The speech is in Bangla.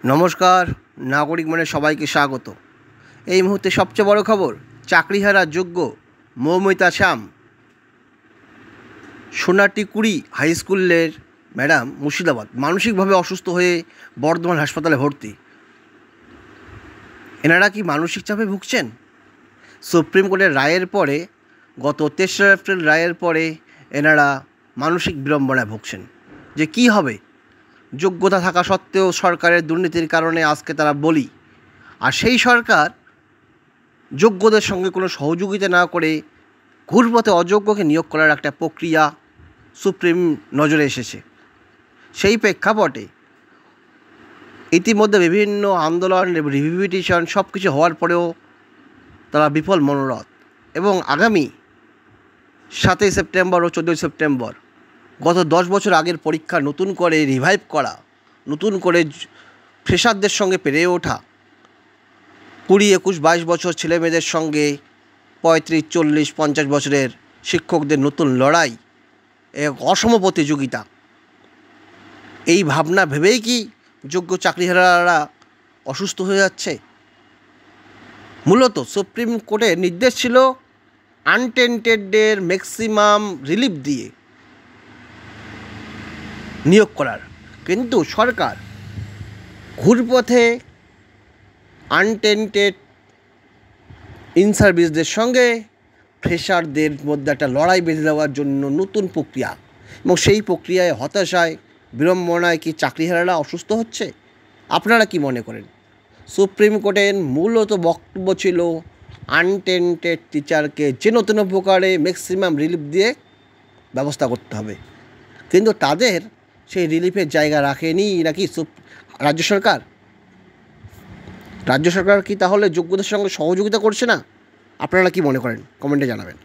নমস্কার, নাগরিক মনে সবাইকে স্বাগত। এই মুহূর্তে সবচেয়ে বড় খবর, চাকরিহারা যোগ্য মৌমিতা শ্যাম সোনাটিকুড়ি হাই স্কুলের ম্যাডাম মুর্শিদাবাদ মানসিকভাবে অসুস্থ হয়ে বর্ধমান হাসপাতালে ভর্তি। এনারা কি মানসিক চাপে ভুগছেন? সুপ্রিম কোর্টের রায়ের পরে, গত ৩রা এপ্রিল রায়ের পরে এনারা মানসিক বিড়ম্বনায় ভুগছেন যে কি হবে। যোগ্যতা থাকা সত্ত্বেও সরকারের দুর্নীতির কারণে আজকে তারা বলি, আর সেই সরকার যোগ্যদের সঙ্গে কোনো সহযোগিতা না করে ঘুরপথে অযোগ্যকে নিয়োগ করার একটা প্রক্রিয়া সুপ্রিম নজরে এসেছে। সেই প্রেক্ষাপটে ইতিমধ্যে বিভিন্ন আন্দোলন, রিভিউ পিটিশন সব কিছু হওয়ার পরেও তারা বিফল মনোরথ, এবং আগামী 7ই সেপ্টেম্বর ও 14ই সেপ্টেম্বর গত 10 বছর আগের পরীক্ষা নতুন করে রিভাইভ করা, নতুন করে ফ্রেশারদের সঙ্গে পেরে ওঠা, 20, 21, 22 বছর ছেলেমেয়েদের সঙ্গে 35, 40, 50 বছরের শিক্ষকদের নতুন লড়াই, এক অসম প্রতিযোগিতা। এই ভাবনা ভেবেই কি যোগ্য চাকরিহারারা অসুস্থ হয়ে যাচ্ছে? মূলত সুপ্রিম কোর্টের নির্দেশ ছিল আনটেন্টেডদের ম্যাক্সিমাম রিলিফ দিয়ে নিয়োগ করার, কিন্তু সরকার ঘুরপথে আনটেন্টেড ইন সার্ভিসদের সঙ্গে ফ্রেশারদের মধ্যে একটা লড়াই বেঁধে দেওয়ার জন্য নতুন প্রক্রিয়া, এবং সেই প্রক্রিয়ায় হতাশায় বিড়ম্বনায় কি চাকরিহারারা অসুস্থ হচ্ছে? আপনারা কি মনে করেন? সুপ্রিম কোর্টের মূলত বক্তব্য ছিল আনটেন্টেড টিচারকে যে নতুন প্রকারে ম্যাক্সিমাম রিলিফ দিয়ে ব্যবস্থা করতে হবে, কিন্তু তাদের সেই রিলিফের জায়গা রাখেনি নাকি রাজ্য সরকার? রাজ্য সরকার কি তাহলে যোগ্যদের সঙ্গে সহযোগিতা করছে না? আপনারা কি মনে করেন? কমেন্টে জানাবেন।